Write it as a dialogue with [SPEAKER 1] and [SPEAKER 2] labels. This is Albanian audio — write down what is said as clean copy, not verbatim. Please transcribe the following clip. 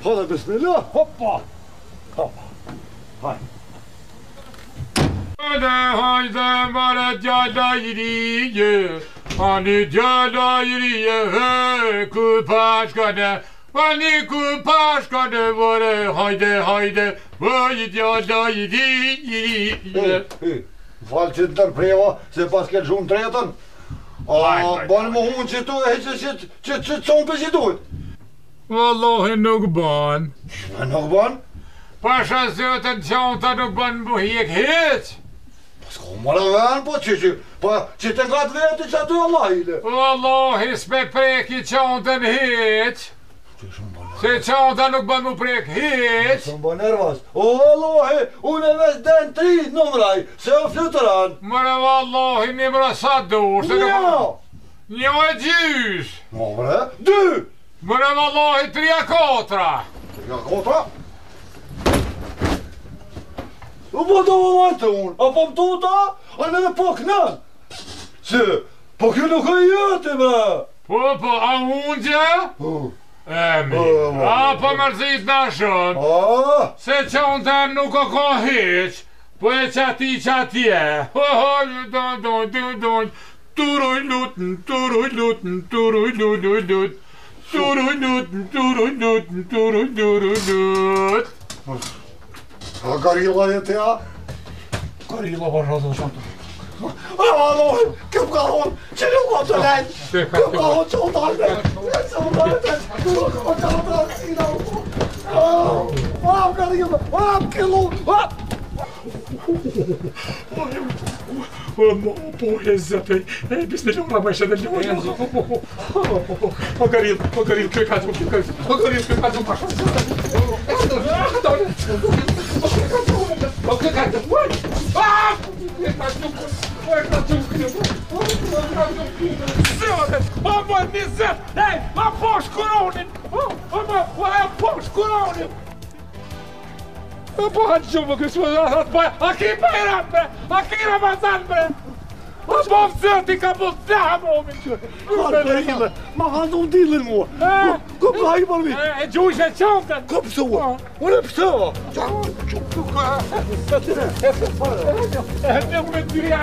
[SPEAKER 1] Hajde, bismillah, hoppa. Hoppa. Hajde.
[SPEAKER 2] Hajde, mare djalla I rije, ani djalla I rije, ku pashkane, ani ku pashkane, vore, hajde, voj djalla I rije.
[SPEAKER 1] Falë që të tërpreva, se pas ke shumë tretën. Banë më hunë që tu e që të conë për që duhet.
[SPEAKER 2] Wallahi nuk ban.
[SPEAKER 1] Nuk ban?
[SPEAKER 2] Pasha zotën qanta nuk ban më hjek heq.
[SPEAKER 1] S'ko mëra venë, po që të nga të vetë që aty Allah ile.
[SPEAKER 2] Wallahi s'me preki qantën heq. Se qanta nuk ban më prek heq.
[SPEAKER 1] Së më bë nervas. O, Allahi, unë e veç den 3 numraj, se o fluturan.
[SPEAKER 2] Mëre wallahi një mëra sa dur. Një e gjysh.
[SPEAKER 1] Mëre, 2.
[SPEAKER 2] Mëre wallahi 3 a 4.
[SPEAKER 1] 3 a 4? U po do vëllajtë unë, a po më tuta, a në dhe po kënën. Se, po kjo nuk e jeti me.
[SPEAKER 2] Po, a unë gjë? Emi, a po mërzit në shumë. Se qantën nuk o ka heq, po e qati qatje. Turuj lutën, turuj lutën, turuj luruj lut. Turuj lutën, turuj lutën, turuj luruj lut.
[SPEAKER 1] A garilla e të ja? Garilla po rrëzë në shumë. Allah, këm ka honë, që nuk o të lejnë. Këm ka honë që o të alë. Garilla, killu.
[SPEAKER 2] Po e zëpej, bismillah, ma ishe dhe lojë. O garil, këj ka gjumë, Po hanë shumë kësë a ki bajram bre, a ki Ramazan bre. A bovë zëti ka bovë flaha momin.
[SPEAKER 1] Garilla, ma hanë unë dilën mua. Ku ka I përmi?
[SPEAKER 2] E gjujsh e qantën.
[SPEAKER 1] Ku pësua? Unë e pësua.
[SPEAKER 2] E me dyria